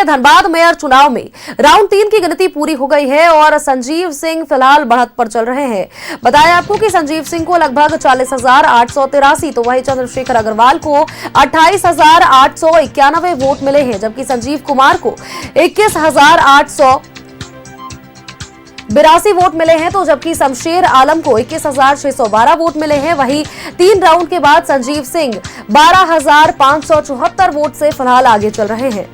Dhanbad mayor चुनाव में round 3 की गिनती पूरी हो गई है और संजीव सिंह फिलहाल बढ़त पर चल रहे हैं। बताया आपको कि संजीव सिंह को लगभग 40,883 तो वहीं चंद्रशेखर अग्रवाल को 28,891 वोट मिले हैं, जबकि संजीव कुमार को 21,882 वोट मिले हैं, तो जबकि शमशेर आलम को 21,612 वोट मिले हैं। वहीं 3 राउंड के बाद संजीव सिंह 12,574 वोट से फिलहाल आगे चल रहे हैं।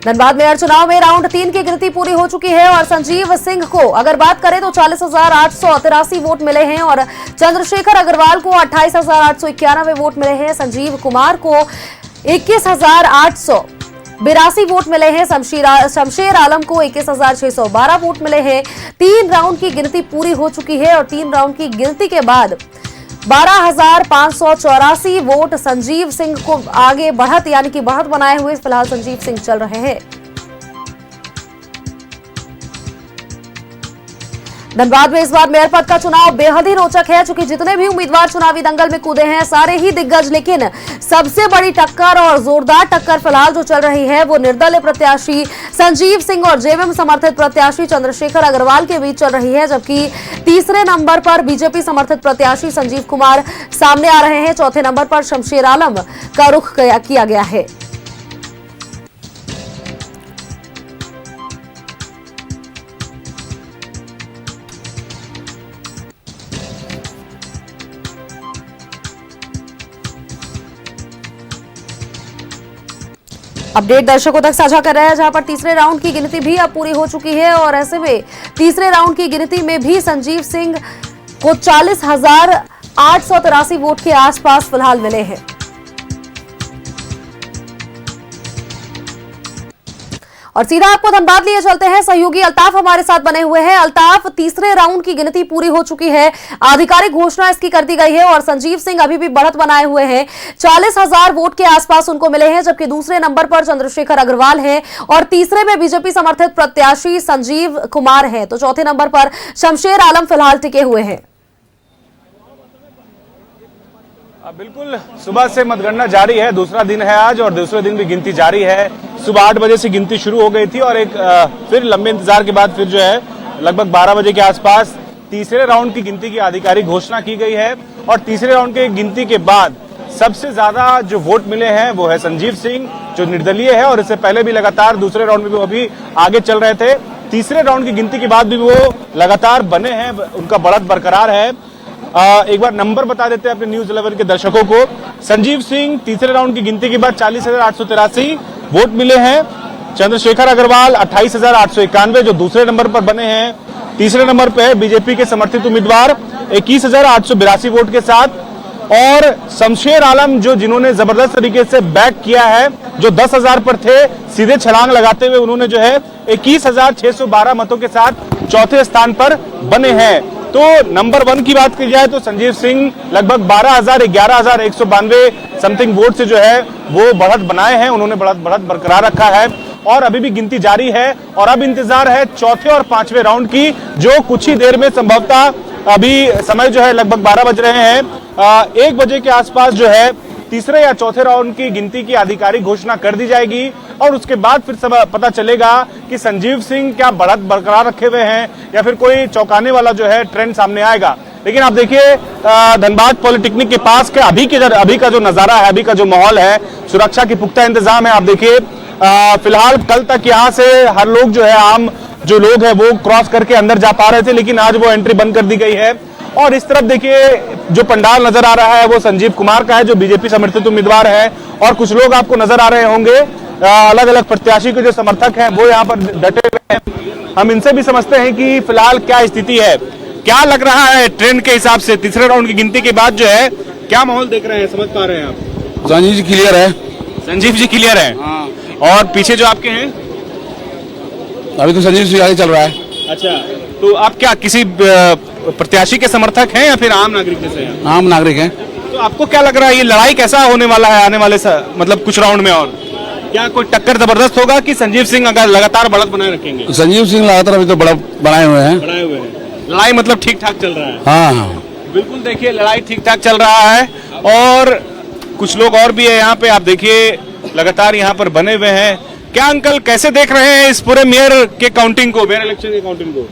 धनबाद मेयर चुनाव में राउंड 3 की गिनती पूरी हो चुकी है और संजीव सिंह को अगर बात करें तो 40,883 वोट मिले हैं और चंद्रशेखर अग्रवाल को 28,891 वोट मिले हैं। संजीव कुमार को 21,882 वोट मिले हैं। शमशेर आलम को 21,612 वोट मिले हैं। 3 राउंड की गिनती पूरी हो चुकी है और 3 राउंड की गिनती के बाद 12,584 वोट संजीव सिंह को आगे बढ़त यानी कि बढ़त बनाए हुए फिलहाल संजीव सिंह चल रहे हैं। धनबाद में इस बार मेयर पद का चुनाव बेहद ही रोचक है, चूंकि जितने भी उम्मीदवार चुनावी दंगल में कूदे हैं सारे ही दिग्गज, लेकिन सबसे बड़ी टक्कर और जोरदार टक्कर फिलहाल जो चल रही है वो निर्दलीय प्रत्याशी संजीव सिंह और जेएमएम समर्थित प्रत्याशी चंद्रशेखर अग्रवाल के बीच चल रही है, जबकि तीसरे नंबर पर बीजेपी समर्थित प्रत्याशी संजीव कुमार सामने आ रहे हैं। चौथे नंबर पर शमशेर आलम का रुख किया गया है। अपडेट दर्शकों तक साझा कर रहे हैं, जहां पर तीसरे राउंड की गिनती भी अब पूरी हो चुकी है और ऐसे में तीसरे राउंड की गिनती में भी संजीव सिंह को 40,883 वोट के आसपास फिलहाल मिले हैं। और सीधा आपको धनबाद लिए चलते हैं, सहयोगी अल्ताफ हमारे साथ बने हुए हैं। अल्ताफ, तीसरे राउंड की गिनती पूरी हो चुकी है, आधिकारिक घोषणा इसकी कर दी गई है और संजीव सिंह अभी भी बढ़त बनाए हुए हैं। 40,000 वोट के आसपास उनको मिले हैं, जबकि दूसरे नंबर पर चंद्रशेखर अग्रवाल हैं और तीसरे में बीजेपी समर्थित प्रत्याशी संजीव कुमार हैं, तो चौथे नंबर पर शमशेर आलम फिलहाल टिके हुए हैं। बिल्कुल, सुबह से मतगणना जारी है, दूसरा दिन है आज और दूसरे दिन भी गिनती जारी है। सुबह 8 बजे से गिनती शुरू हो गई थी और एक फिर लंबे इंतजार के बाद फिर जो है लगभग 12 बजे के आसपास तीसरे राउंड की गिनती की आधिकारिक घोषणा की गई है और तीसरे राउंड की गिनती के बाद सबसे ज्यादा जो वोट मिले हैं वो है संजीव सिंह, जो निर्दलीय है और इससे पहले भी लगातार दूसरे राउंड में भी अभी आगे चल रहे थे। तीसरे राउंड की गिनती के बाद भी वो लगातार बने हैं, उनका बढ़त बरकरार है। एक बार नंबर बता देते हैं अपने न्यूज 11 के दर्शकों को। संजीव सिंह तीसरे राउंड की गिनती के बाद 40,883 वोट मिले हैं। चंद्रशेखर अग्रवाल 28,891 जो दूसरे नंबर पर बने हैं। तीसरे नंबर पर है बीजेपी के समर्थित उम्मीदवार 21,882 वोट के साथ और शमशेर आलम जो जिन्होंने जबरदस्त तरीके से बैक किया है, जो 10,000 पर थे, सीधे छलांग लगाते हुए उन्होंने जो है 21,612 मतों के साथ चौथे स्थान पर बने हैं। तो नंबर 1 की बात की जाए तो संजीव सिंह लगभग 11,192 समथिंग वोट से जो है वो बढ़त बनाए हैं, उन्होंने बढ़त बरकरार रखा है और अभी भी गिनती जारी है और अब इंतजार है चौथे और 5वें राउंड की, जो कुछ ही देर में संभवतः अभी समय जो है लगभग 12 बज रहे हैं, 1 बजे के आसपास जो है तीसरे या चौथे राउंड की गिनती की आधिकारिक घोषणा कर दी जाएगी और उसके बाद फिर पता चलेगा कि संजीव सिंह क्या बढ़त बरकरार रखे हुए हैं या फिर कोई चौंकाने वाला जो है ट्रेंड सामने आएगा। लेकिन आप देखिए धनबाद पॉलिटेक्निक के पास के अभी का जो नजारा है, अभी का जो माहौल है, सुरक्षा की पुख्ता इंतजाम है। आप देखिए फिलहाल कल तक यहाँ से हर लोग जो है, आम जो लोग है वो क्रॉस करके अंदर जा पा रहे थे, लेकिन आज वो एंट्री बंद कर दी गई है। और इस तरफ देखिए जो पंडाल नजर आ रहा है वो संजीव कुमार का है, जो बीजेपी समर्थित उम्मीदवार है और कुछ लोग आपको नजर आ रहे होंगे, अलग अलग प्रत्याशी के जो समर्थक हैं वो यहाँ पर डटे हुए हैं। हम इनसे भी समझते हैं कि फिलहाल क्या स्थिति है, क्या लग रहा है ट्रेंड के हिसाब से तीसरे राउंड की गिनती के बाद जो है क्या माहौल देख रहे हैं, समझ पा रहे हैं आप? संजीव जी क्लियर है। संजीव जी क्लियर है। हाँ। और पीछे जो आपके हैं अभी तो संजीव जी आगे चल रहा है। अच्छा, तो आप क्या किसी प्रत्याशी के समर्थक हैं या फिर आम नागरिक जैसे हैं? आम नागरिक हैं। तो आपको क्या लग रहा है ये लड़ाई कैसा होने वाला है आने वाले मतलब कुछ राउंड में, और क्या कोई टक्कर जबरदस्त होगा कि संजीव सिंह अगर लगातार बढ़त बनाए रखेंगे? संजीव सिंह लगातार अभी तो बढ़त बनाए हुए हैं। लड़ाई मतलब ठीक ठाक चल रहा है। हाँ हाँ बिल्कुल, देखिए लड़ाई ठीक ठाक चल रहा है और कुछ लोग और भी है यहाँ पे, आप देखिए लगातार यहाँ पर बने हुए हैं। क्या अंकल कैसे देख रहे हैं इस पूरे मेयर के काउंटिंग को, मेयर इलेक्शन के काउंटिंग को?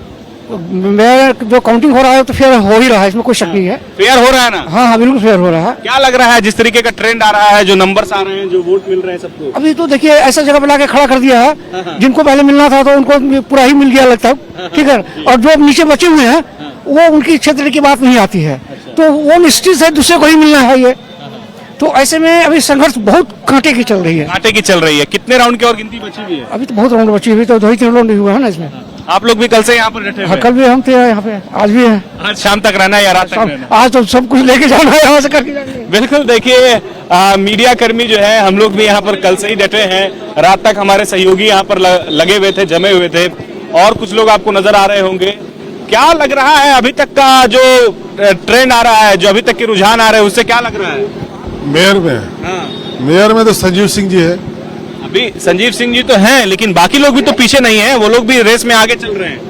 मैं जो काउंटिंग हो रहा है तो फेयर हो ही रहा है, इसमें कोई शक नहीं है। फेयर हो रहा है ना? हाँ हाँ बिल्कुल फेयर हो रहा है। क्या लग रहा है जिस तरीके का ट्रेंड आ रहा है, जो नंबर्स आ रहे हैं, जो वोट मिल रहे हैं सबको? अभी तो देखिए ऐसा जगह बना के खड़ा कर दिया है, जिनको पहले मिलना था तो उनको पूरा ही मिल गया लगता है, ठीक है। और जो नीचे बचे हुए हैं वो उनकी क्षेत्र की बात नहीं आती है, तो वो निश्चित है दूसरे को ही मिलना है ये। तो ऐसे में अभी संघर्ष बहुत कांटे की चल रही है। कांटे की चल रही है। कितने राउंड की और गिनती बची हुई है? अभी तो बहुत राउंड बची हुई, तो 2 ही 3 राउंड हुआ है ना इसमें। आप लोग भी कल से यहाँ पर बैठे हुए हाँ, हैं? कल भी हम थे यहाँ पे, आज भी है। आज शाम तक रहना है या रात तक रहना है? आज तो सब कुछ लेके जाना है, यहाँ से करके जाना है। बिल्कुल, देखिए मीडिया कर्मी जो है, हम लोग भी यहाँ पर कल से ही डटे हैं। रात तक हमारे सहयोगी यहाँ पर लगे हुए थे, जमे हुए थे, और कुछ लोग आपको नजर आ रहे होंगे। क्या लग रहा है अभी तक का जो ट्रेंड आ रहा है, जो अभी तक के रुझान आ रहे हैं, उससे क्या लग रहा है? मेयर में तो संजीव सिंह जी है। अभी संजीव सिंह जी तो हैं, लेकिन बाकी लोग भी तो पीछे नहीं है, वो लोग भी रेस में आगे चल रहे हैं,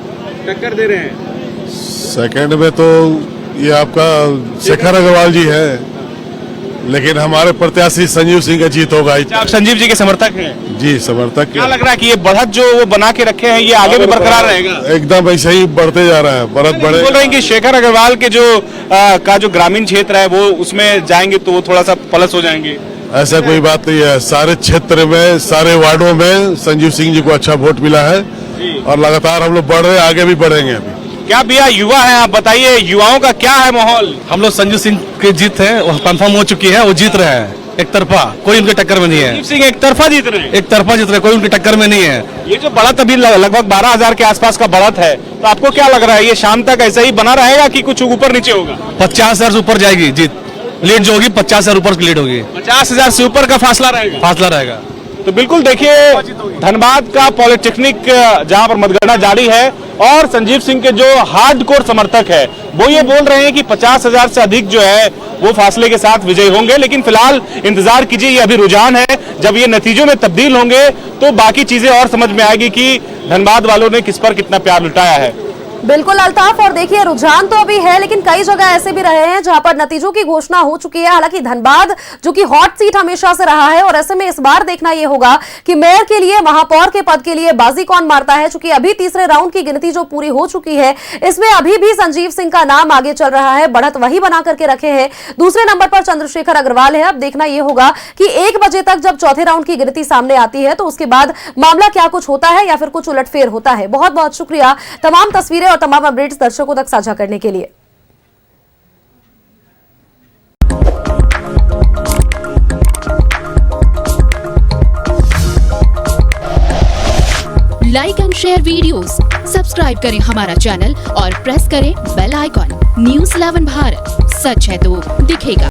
टक्कर दे रहे हैं। सेकंड में तो ये आपका शेखर अग्रवाल जी है, लेकिन हमारे प्रत्याशी संजीव सिंह का जीत होगा। आप संजीव जी के समर्थक हैं? जी समर्थक। क्या लग रहा है कि ये बढ़त जो वो बना के रखे हैं, ये आगे भी बरकरार रहेगा? एकदम ऐसे ही बढ़ते जा रहा है, बढ़त बढ़े। बोल रहे हैं कि शेखर अग्रवाल के जो ग्रामीण क्षेत्र है वो उसमें जाएंगे तो वो थोड़ा सा प्लस हो जाएंगे। ऐसा कोई बात नहीं है, सारे क्षेत्र में, सारे वार्डों में संजीव सिंह जी को अच्छा वोट मिला है और लगातार हम लोग बढ़ रहे हैं, आगे भी बढ़ेंगे। अभी क्या भैया युवा है, आप बताइए युवाओं का क्या है माहौल? हम लोग संजीव सिंह की जीत है, वो कंफर्म हो चुकी है, वो जीत रहे हैं एक तरफा, कोई उनके टक्कर में नहीं है। संजीव सिंह एक तरफा जीत रहे हैं? एक तरफा जीत रहे, कोई उनके टक्कर में नहीं है। ये जो बढ़त अभी लगभग 12,000 के आसपास का बढ़त है, तो आपको क्या लग रहा है, ये शाम तक ऐसा ही बना रहेगा कि कुछ ऊपर नीचे होगा? 50,000 से ऊपर जाएगी जीत, लीड जो होगी 50,000 ऊपर की लीड होगी। 50,000 से ऊपर का फासला रहेगा। तो बिल्कुल देखिए, धनबाद का पॉलिटेक्निक जहां पर मतगणना जारी है, और संजीव सिंह के जो हार्डकोर समर्थक है वो ये बोल रहे हैं कि 50,000 से अधिक जो है वो फासले के साथ विजयी होंगे। लेकिन फिलहाल इंतजार कीजिए, ये अभी रुझान है, जब ये नतीजों में तब्दील होंगे तो बाकी चीजें और समझ में आएगी कि धनबाद वालों ने किस पर कितना प्यार लुटाया है। बिल्कुल अल्ताफ, और देखिए रुझान तो अभी है, लेकिन कई जगह ऐसे भी रहे हैं जहां पर नतीजों की घोषणा हो चुकी है। हालांकि धनबाद जो कि हॉट सीट हमेशा से रहा है, और ऐसे में इस बार देखना यह होगा कि मेयर के लिए, महापौर के पद के लिए बाजी कौन मारता है। चूंकि अभी तीसरे राउंड की गिनती जो पूरी हो चुकी है, इसमें अभी भी संजीव सिंह का नाम आगे चल रहा है, बढ़त वही बना करके रखे हैं। दूसरे नंबर पर चंद्रशेखर अग्रवाल है। अब देखना यह होगा कि 1 बजे तक जब चौथे राउंड की गिनती सामने आती है तो उसके बाद मामला क्या कुछ होता है या फिर कुछ उलटफेर होता है। बहुत बहुत शुक्रिया तमाम तस्वीरें और तमाम अपडेट्स दर्शकों तक साझा करने के लिए। Like and share videos, subscribe करें हमारा चैनल और प्रेस करें बेल आइकॉन। News 11 भारत, सच है तो दिखेगा।